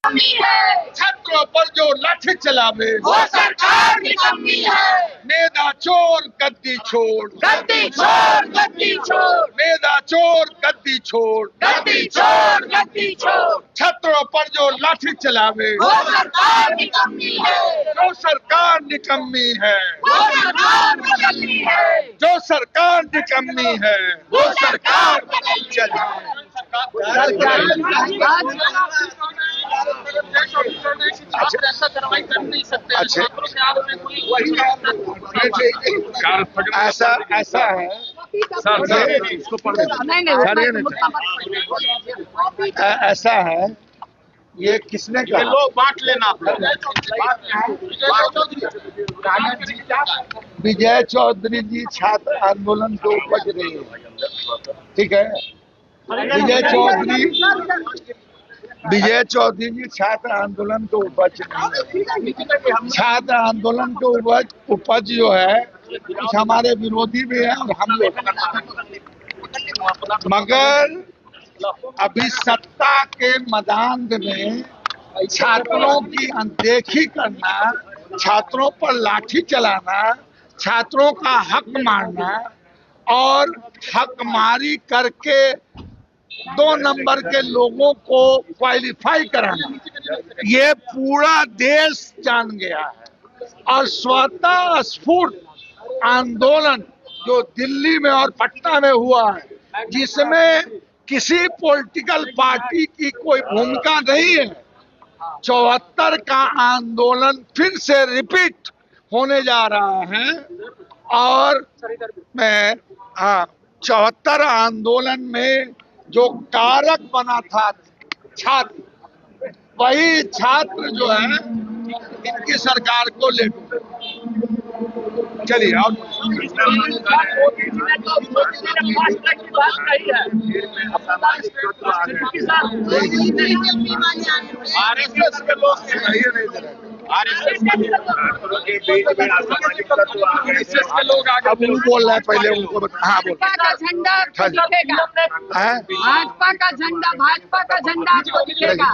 निकम्मी है। छात्रों पर जो लाठी चलावे वो सरकार निकम्मी है। नेदा चोर गद्दी छोड़, गद्दी छोड़, गद्दी छोड़, नेदा चोर गद्दी छोड़, गद्दी छोड़, गद्दी छोड़। छात्रों पर जो लाठी चलावे वो सरकार निकम्मी है। जो सरकार निकम्मी है, वो सरकार बदलनी है। जो सरकार निकम्मी है, वो सरकार बदलनी है। ऐसा कार्रवाई कर नहीं सकते। अच्छा। छात्रों के आगे में कोई ऐसा ऐसा है ऐसा है, ये किसने कहा? लोग बांट लेना। विजय चौधरी जी छात्र आंदोलन को उपज रही है, ठीक है। विजय चौधरी जी छात्र आंदोलन को उपज नहीं है। छात्र आंदोलन को उपज जो है कुछ हमारे विरोधी भी है और हम लोग, मगर अभी सत्ता के मदान में छात्रों की अनदेखी करना, छात्रों पर लाठी चलाना, छात्रों का हक मारना और हकमारी करके 2 नंबर के लोगों को क्वालिफाई कराना, ये पूरा देश जान गया है। और स्वतः स्फूर्त आंदोलन जो दिल्ली में और पटना में हुआ है, जिसमें किसी पॉलिटिकल पार्टी की कोई भूमिका नहीं है, 74 का आंदोलन फिर से रिपीट होने जा रहा है। और मैं 74 आंदोलन में जो कारक बना था छात्र, वही छात्र जो है इनकी सरकार को ले चलिए। और आरएसएस के लोग अब वो बोल रहा है, पहले उनको हाँ बोल। भाजपा का झंडा दिखेगा, भाजपा का झंडा, भाजपा का झंडा आपको दिखेगा।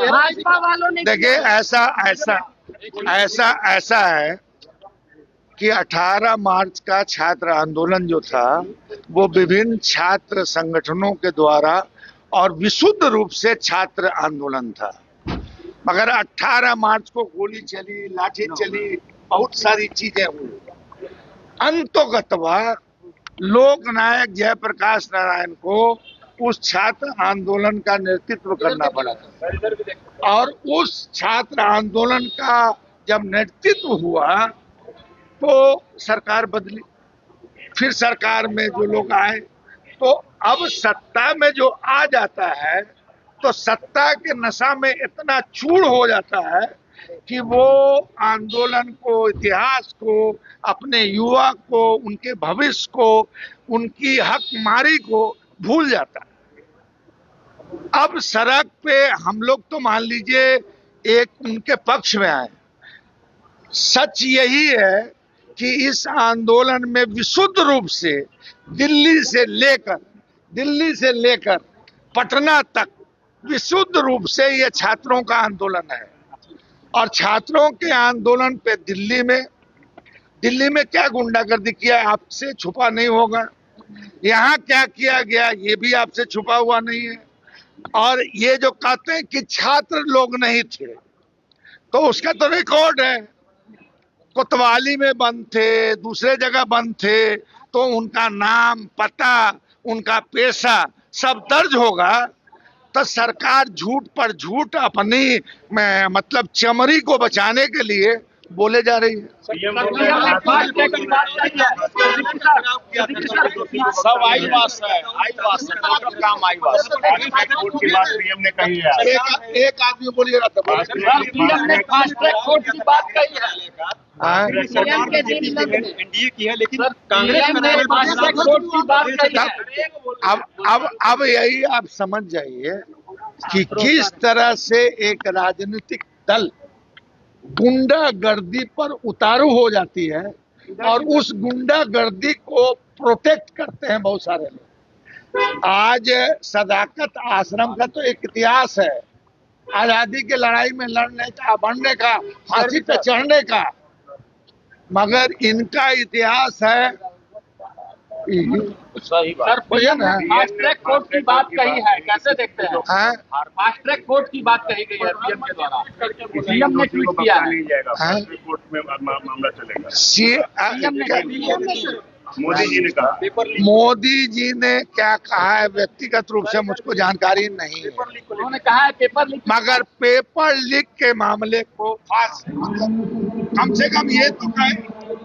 भाजपा वालों ने देखिए ऐसा ऐसा ऐसा ऐसा है कि 18 मार्च का छात्र आंदोलन जो था वो विभिन्न छात्र संगठनों के द्वारा और विशुद्ध रूप से छात्र आंदोलन था। मगर 18 मार्च को गोली चली, लाठी चली, बहुत सारी चीजें हुई। अंतोगतवा लोकनायक जयप्रकाश नारायण को उस छात्र आंदोलन का नेतृत्व करना पड़ा था। और उस छात्र आंदोलन का जब नेतृत्व हुआ तो सरकार बदली, फिर सरकार में जो लोग आए, तो अब सत्ता में जो आ जाता है तो सत्ता के नशा में इतना चूर हो जाता है कि वो आंदोलन को, इतिहास को, अपने युवा को, उनके भविष्य को, उनकी हकमारी को भूल जाता है। अब सड़क पे हम लोग तो मान लीजिए एक उनके पक्ष में आए। सच यही है कि इस आंदोलन में विशुद्ध रूप से दिल्ली से लेकर पटना तक विशुद्ध रूप से ये छात्रों का आंदोलन है। और छात्रों के आंदोलन पे दिल्ली में क्या गुंडागर्दी किया आपसे छुपा नहीं होगा। यहाँ क्या किया गया ये भी आपसे छुपा हुआ नहीं है। और ये जो कहते हैं कि छात्र लोग नहीं थे, तो उसका तो रिकॉर्ड है। कोतवाली में बंद थे, दूसरे जगह बंद थे, तो उनका नाम, पता, उनका पेशा सब दर्ज होगा। तो सरकार झूठ पर झूठ अपनी मतलब चमड़ी को बचाने के लिए बोले जा रही है। सब आईवास है, काम आईवास की बात पीएम ने कही है। एक आदमी बोलिएगा तो पीएम ने फास्ट ट्रैक कोर्ट की बात कही है। एनडीए की है, लेकिन कांग्रेस में फास्ट ट्रैक कोर्ट की बात कही है। अब यही आप समझ जाइए कि किस तरह से एक राजनीतिक दल गुंडागर्दी पर उतारू हो जाती है और उस गुंडागर्दी को प्रोटेक्ट करते हैं बहुत सारे लोग। आज सदाकत आश्रम का तो एक इतिहास है आजादी की लड़ाई में लड़ने का, बढ़ने का, फांसी पे चढ़ने का, मगर इनका इतिहास है। सही बात। सर पीएम ने फास्ट ट्रैक कोर्ट की बात कही है, कैसे देखते हैं? हाँ? फास्ट ट्रैक कोर्ट की बात कही गई है पीएम के द्वारा, पीएम ने ट्वीट किया है। नहीं जाएगा, हाँ? कोर्ट में मामला चलेगा। मोदी मोदी जी ने कहा। मोदी जी ने क्या कहा है व्यक्तिगत रूप से मुझको जानकारी नहीं है, उन्होंने कहा है पेपर लीक, मगर पेपर लीक के मामले को कम से कम ये तो कहें,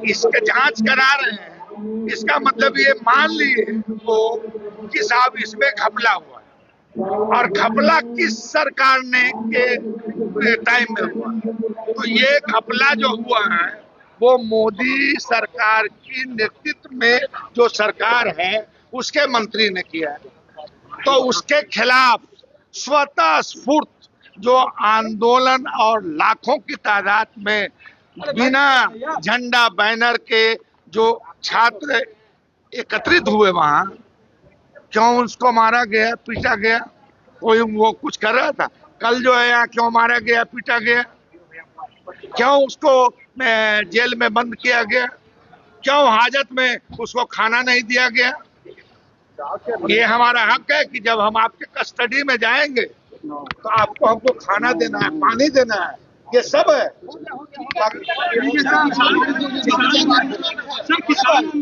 इसके जांच करा रहे हैं, इसका मतलब ये मान लिए वो कि साहब इसमें घपला हुआ है, और घपला किस सरकार ने के टाइम में हुआ। तो ये घपला जो हुआ है वो मोदी सरकार की नेतृत्व में जो सरकार है उसके मंत्री ने किया है। तो उसके खिलाफ स्वतः स्फूर्त जो आंदोलन और लाखों की तादाद में बिना झंडा बैनर के जो छात्र एकत्रित हुए वहां, क्यों उसको मारा गया, पीटा गया? कोई वो कुछ कर रहा था? कल जो है यहाँ क्यों मारा गया, पीटा गया? क्यों उसको जेल में बंद किया गया? क्यों हाजत में उसको खाना नहीं दिया गया? ये हमारा हक है कि जब हम आपके कस्टडी में जाएंगे तो आपको हमको खाना देना है, पानी देना है, ये सब है।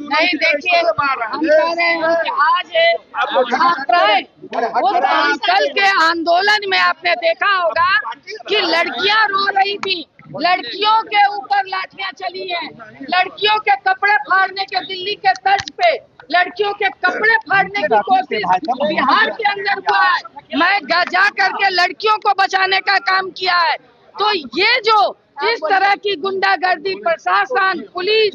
नहीं देखिए, हम कह रहे हैं कि आज छात्राएं कल के आंदोलन में आपने देखा होगा कि लड़कियां रो रही थी, लड़कियों के ऊपर लाठियां चली हैं, लड़कियों के कपड़े फाड़ने के, दिल्ली के तर्ज पे लड़कियों के कपड़े फाड़ने की कोशिश बिहार के अंदर हुआ है। मैं जा करके लड़कियों को बचाने का काम किया है। तो ये जो इस तरह की गुंडागर्दी प्रशासन पुलिस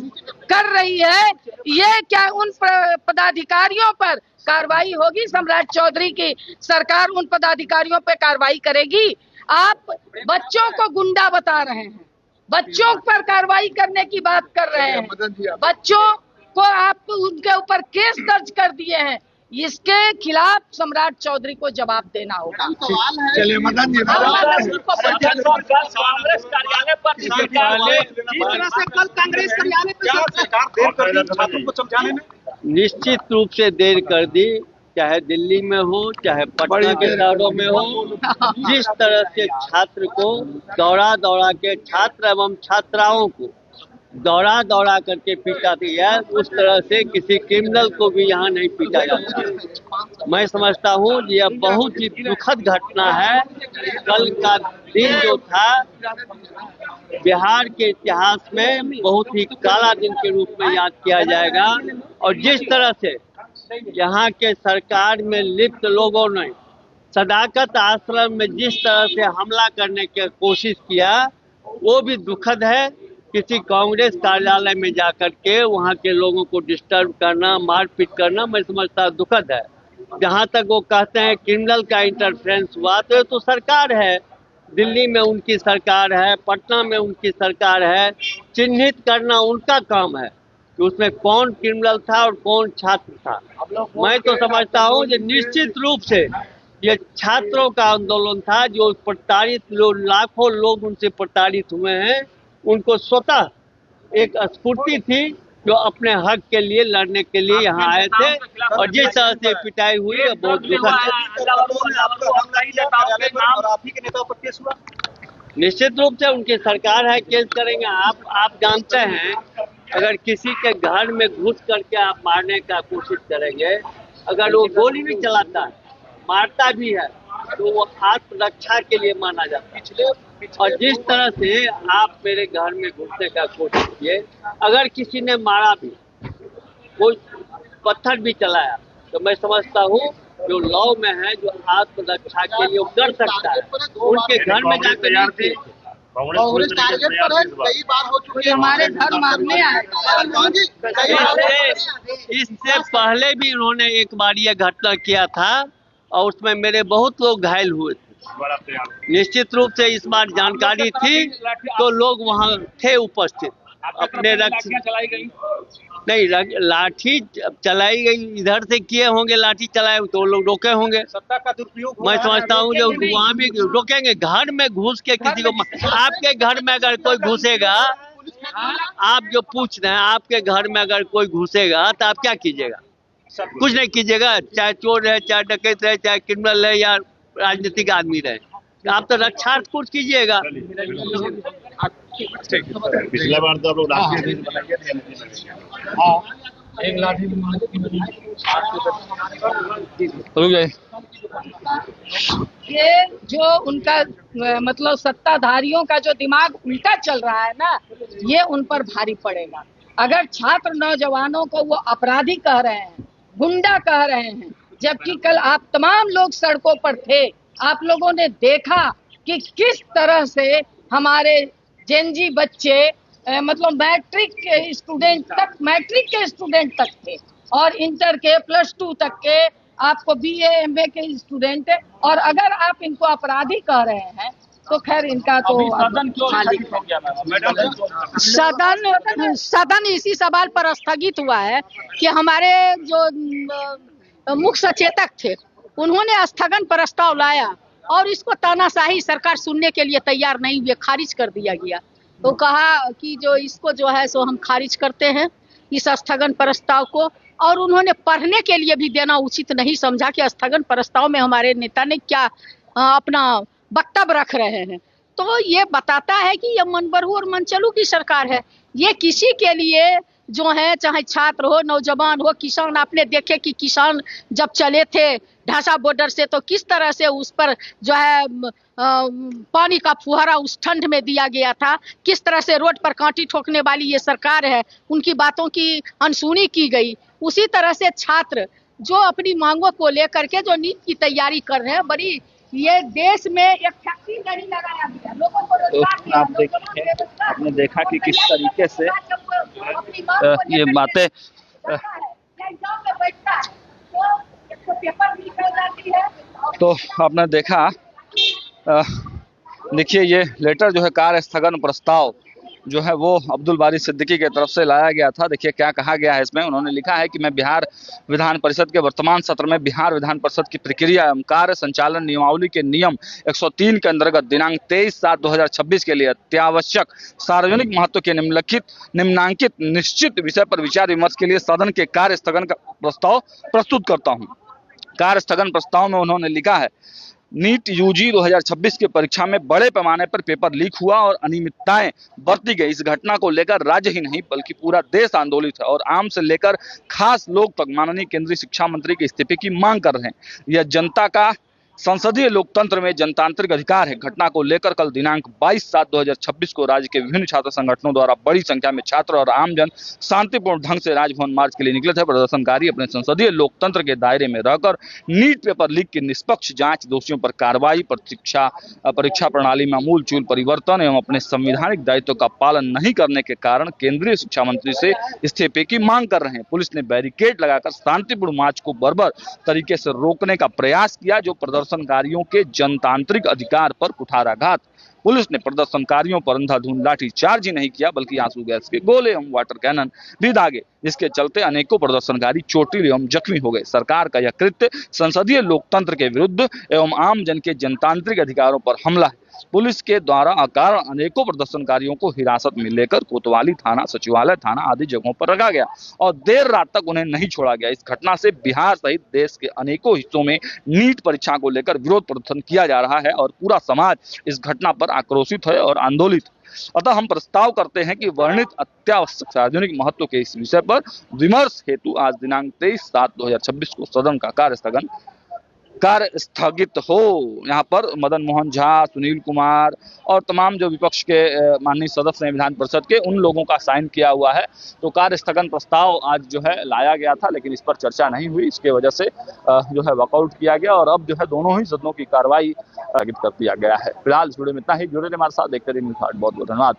कर रही है, ये क्या उन पदाधिकारियों पर कार्रवाई होगी? सम्राट चौधरी की सरकार उन पदाधिकारियों पर कार्रवाई करेगी? आप बच्चों को गुंडा बता रहे हैं, बच्चों पर कार्रवाई करने की बात कर रहे हैं, बच्चों को आप उनके ऊपर केस दर्ज कर दिए हैं। इसके खिलाफ सम्राट चौधरी को जवाब देना होगा। चलिए मदन जी, कांग्रेस कार्यालय पर जिस तरह से कल कांग्रेस कार्यालय पर निश्चित रूप से देर कर दी, चाहे दिल्ली में हो चाहे पटना के शहरों में हो। जिस तरह से छात्र को दौड़ा दौड़ा के, छात्र एवं छात्राओं को दौड़ा दौड़ा करके पीटा दिया, उस तरह से किसी क्रिमिनल को भी यहाँ नहीं पीटा जाता। मैं समझता हूँ यह बहुत ही दुखद घटना है। कल का दिन जो था बिहार के इतिहास में बहुत ही काला दिन के रूप में याद किया जाएगा। और जिस तरह से यहाँ के सरकार में लिप्त लोगों ने सदाकत आश्रम में जिस तरह से हमला करने की कोशिश किया, वो भी दुखद है। किसी कांग्रेस कार्यालय में जाकर के वहाँ के लोगों को डिस्टर्ब करना, मारपीट करना, मैं समझता दुखद है। जहाँ तक वो कहते हैं क्रिमिनल का इंटरफेरेंस हुआ, तो ये तो सरकार है, दिल्ली में उनकी सरकार है, पटना में उनकी सरकार है। चिन्हित करना उनका काम है कि उसमें कौन क्रिमिनल था और कौन छात्र था। मैं तो समझता हूँ कि निश्चित रूप से ये छात्रों का आंदोलन था, जो प्रताड़ित लोग, लाखों लोग उनसे प्रताड़ित हुए हैं, उनको स्वतः एक स्फूर्ति थी जो अपने हक के लिए लड़ने के लिए यहाँ आए थे। और जिस तरह से पिटाई हुई है बहुत दुखद है। निश्चित रूप से उनकी सरकार है, केस करेंगे। आप जानते हैं, अगर किसी के घर में घुस करके आप मारने का कोशिश करेंगे, अगर वो गोली भी चलाता है, मारता भी है, तो वो आत्मरक्षा के लिए माना जाता है। और जिस तरह से आप मेरे घर में घुसने का कोशिश किए, अगर किसी ने मारा भी, कोई पत्थर भी चलाया, तो मैं समझता हूँ जो लॉ में है, जो आत्मरक्षा के लिए कर सकता है, उनके घर में जाकर हमारे घर मारने आए। इससे पहले भी उन्होंने एक बार ये घटना किया था और उसमें मेरे बहुत लोग घायल हुए थे। निश्चित रूप से इस बार जानकारी थी तो लोग वहाँ थे उपस्थित। अपने रक्ष चलाई गई। नहीं, लाठी चलाई गई, इधर से किए होंगे, लाठी चलाए तो लोग रोके होंगे। सत्ता का दुरुपयोग मैं समझता हूँ जो वहाँ भी रोकेंगे। घर में घुस के किसी को, आपके घर में अगर कोई घुसेगा, आप जो पूछ रहे हैं, आपके घर में अगर कोई घुसेगा तो आप क्या कीजिएगा? कुछ नहीं कीजिएगा, चाहे चोर है, चाहे डकैत है, चाहे क्रिमिनल है या राजनीतिक आदमी रहे, आप तो रक्षात्मक कीजिएगा। पिछला बार तो आप लोग लाठी बनाइए एक लाठी ये जो उनका मतलब सत्ताधारियों का जो दिमाग उल्टा चल रहा है ना, ये उन पर भारी पड़ेगा। अगर छात्र नौजवानों को वो अपराधी कह रहे हैं, गुंडा कह रहे हैं, जबकि कल आप तमाम लोग सड़कों पर थे, आप लोगों ने देखा कि किस तरह से हमारे जेनजी बच्चे मतलब मैट्रिक के स्टूडेंट तक थे और इंटर के +2 तक के, आपको BA MA के स्टूडेंट, और अगर आप इनको अपराधी कह रहे हैं तो खैर इनका तो सदन क्यों स्थगित हो गया मैडम? सदन इसी सवाल पर स्थगित हुआ है कि हमारे जो मुख्य सचेतक थे उन्होंने स्थगन प्रस्ताव लाया और इसको तानाशाही सरकार सुनने के लिए तैयार नहीं हुई, खारिज कर दिया गया। तो कहा कि जो इसको जो है सो हम खारिज करते हैं इस स्थगन प्रस्ताव को, और उन्होंने पढ़ने के लिए भी देना उचित नहीं समझा कि स्थगन प्रस्ताव में हमारे नेता ने क्या अपना वक्तव्य रख रहे हैं। तो ये बताता है कि ये मनबरहू और मनचलू की सरकार है। ये किसी के लिए जो है, चाहे छात्र हो, नौजवान हो, किसान, आपने देखे कि किसान जब चले थे ढांसा बॉर्डर से तो किस तरह से उस पर जो है पानी का फुहारा उस ठंड में दिया गया था, किस तरह से रोड पर कांटी ठोकने वाली ये सरकार है, उनकी बातों की अनसुनी की गई। उसी तरह से छात्र जो अपनी मांगों को लेकर के जो नीट की तैयारी कर रहे हैं, बड़ी ये देश में एक फैक्ट्री नहीं लगाया गया, लोगों को रोजगार दिया, आप देखिए, आपने देखा कि किस तरीके से ये बातें तो आपने देखा। देखिए, ये लेटर जो है कार्य स्थगन प्रस्ताव जो है वो अब्दुल बारी सिद्दीकी के तरफ से लाया गया था। देखिए क्या कहा गया है इसमें। उन्होंने लिखा है कि मैं बिहार विधान परिषद के वर्तमान सत्र में बिहार विधान परिषद की प्रक्रिया एवं कार्य संचालन नियमावली के नियम 103 के अंतर्गत दिनांक 23/7/2026 के लिए अत्यावश्यक सार्वजनिक महत्व के निम्नांकित निश्चित विषय पर विचार विमर्श के लिए सदन के कार्य स्थगन का प्रस्ताव प्रस्तुत करता हूँ। कार्य स्थगन प्रस्ताव में उन्होंने लिखा है, नीट यूजी 2026 की परीक्षा में बड़े पैमाने पर पेपर लीक हुआ और अनियमितताएं बरती गई। इस घटना को लेकर राज्य ही नहीं बल्कि पूरा देश आंदोलित है और आम से लेकर खास लोग तक माननीय केंद्रीय शिक्षा मंत्री के इस्तीफे की मांग कर रहे हैं। यह जनता का संसदीय लोकतंत्र में जनतांत्रिक अधिकार है। घटना को लेकर कल दिनांक 22/7/2026 को राज्य के विभिन्न छात्र संगठनों द्वारा बड़ी संख्या में छात्र और आमजन शांतिपूर्ण ढंग से राजभवन मार्च के लिए निकले थे। प्रदर्शनकारी अपने संसदीय लोकतंत्र के दायरे में रहकर नीट पेपर लीक की निष्पक्ष जांच, दोषियों पर कार्रवाई, परीक्षा प्रणाली में आमूलचूल परिवर्तन एवं अपने संवैधानिक दायित्व का पालन नहीं करने के कारण केंद्रीय शिक्षा मंत्री से इस्तीफे की मांग कर रहे हैं। पुलिस ने बैरिकेड लगाकर शांतिपूर्ण मार्च को बर्बर तरीके से रोकने का प्रयास किया, जो प्रदर्शनकारियों के जनतांत्रिक अधिकार पर कुठाराघात। पुलिस ने प्रदर्शनकारियों पर अंधाधुंध लाठी चार्ज ही नहीं किया बल्कि आंसू गैस के गोले एवं वाटर कैनन भी दागे, जिसके चलते अनेकों प्रदर्शनकारी चोटिल एवं जख्मी हो गए। सरकार का यह कृत्य संसदीय लोकतंत्र के विरुद्ध एवं आम जन के जनतांत्रिक अधिकारों पर हमला है। पुलिस के द्वारा अकारण अनेकों प्रदर्शनकारियों को हिरासत में लेकर कोतवाली थाना, सचिवालय थाना आदि जगहों पर रखा गया और देर रात तक उन्हें नहीं छोड़ा गया। इस घटना से बिहार सहित देश के अनेकों हिस्सों में नीट परीक्षा को लेकर विरोध प्रदर्शन किया जा रहा है और पूरा समाज इस घटना पर आक्रोशित है और आंदोलित। अतः हम प्रस्ताव करते हैं कि वर्णित अत्यावश्यक सार्वजनिक महत्व के इस विषय पर विमर्श हेतु आज दिनांक 23/7/2026 को सदन का कार्य स्थगित हो। यहाँ पर मदन मोहन झा, सुनील कुमार और तमाम जो विपक्ष के माननीय सदस्य हैं विधान परिषद के, उन लोगों का साइन किया हुआ है। तो कार्य स्थगन प्रस्ताव आज जो है लाया गया था, लेकिन इस पर चर्चा नहीं हुई। इसके वजह से जो है वॉकआउट किया गया और अब जो है दोनों ही सदनों की कार्रवाई स्थगित कर दिया गया है। फिलहाल इस वीडियो में इतना ही। जुड़े रहिए हमारे साथ, देखते रहिए न्यूज़ 8। बहुत बहुत धन्यवाद।